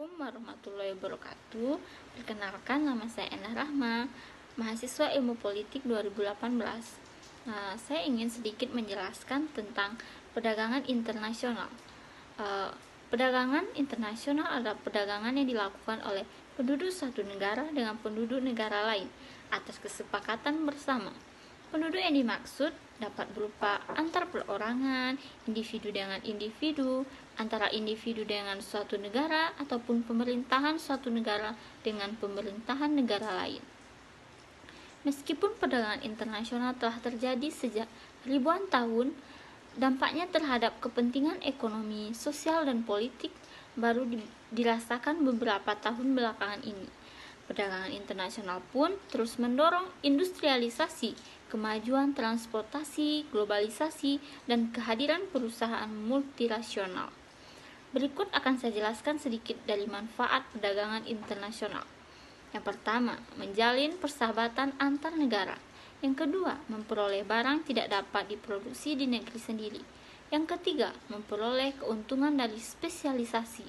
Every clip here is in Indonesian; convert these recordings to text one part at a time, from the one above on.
Assalamualaikum warahmatullahi wabarakatuh. Perkenalkan, nama saya Endah Rahma, mahasiswa Ilmu Politik 2018. Saya ingin sedikit menjelaskan tentang perdagangan internasional. Perdagangan internasional adalah perdagangan yang dilakukan oleh penduduk satu negara dengan penduduk negara lain atas kesepakatan bersama. Penduduk yang dimaksud dapat berupa antar perorangan, individu dengan individu, antara individu dengan suatu negara, ataupun pemerintahan suatu negara dengan pemerintahan negara lain. Meskipun perdagangan internasional telah terjadi sejak ribuan tahun, dampaknya terhadap kepentingan ekonomi, sosial, dan politik baru dirasakan beberapa tahun belakangan ini. Perdagangan internasional pun terus mendorong industrialisasi, kemajuan transportasi, globalisasi, dan kehadiran perusahaan multinasional. Berikut akan saya jelaskan sedikit dari manfaat perdagangan internasional. Yang pertama, menjalin persahabatan antar negara. Yang kedua, memperoleh barang tidak dapat diproduksi di negeri sendiri. Yang ketiga, memperoleh keuntungan dari spesialisasi.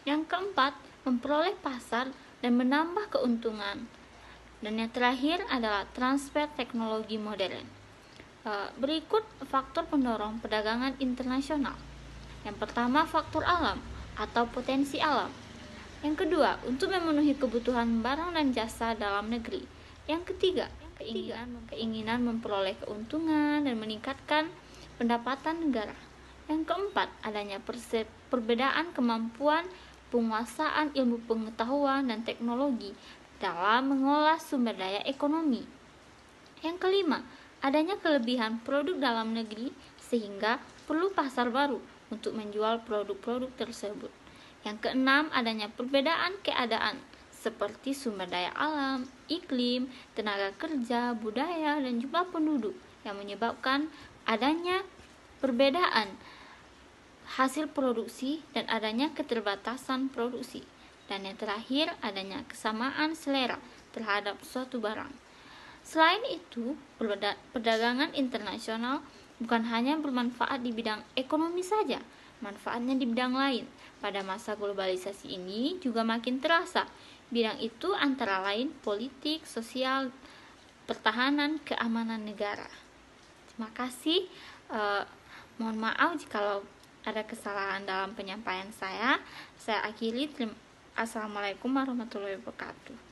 Yang keempat, memperoleh pasar dan menambah keuntungan. Dan yang terakhir adalah transfer teknologi modern. Berikut faktor pendorong perdagangan internasional. Yang pertama, faktor alam atau potensi alam. Yang kedua, untuk memenuhi kebutuhan barang dan jasa dalam negeri. Yang ketiga, keinginan memperoleh keuntungan dan meningkatkan pendapatan negara. Yang keempat, adanya perbedaan kemampuan penguasaan ilmu pengetahuan dan teknologi dalam mengolah sumber daya ekonomi. Yang kelima, adanya kelebihan produk dalam negeri sehingga perlu pasar baru untuk menjual produk-produk tersebut. Yang keenam, adanya perbedaan keadaan seperti sumber daya alam, iklim, tenaga kerja, budaya, dan jumlah penduduk yang menyebabkan adanya perbedaan hasil produksi dan adanya keterbatasan produksi. Dan yang terakhir, adanya kesamaan selera terhadap suatu barang. Selain itu, perdagangan internasional bukan hanya bermanfaat di bidang ekonomi saja, manfaatnya di bidang lain. Pada masa globalisasi ini juga makin terasa. Bidang itu antara lain politik, sosial, pertahanan, keamanan negara. Terima kasih. Mohon maaf jika ada kesalahan dalam penyampaian saya. Saya akhiri. Assalamualaikum warahmatullahi wabarakatuh.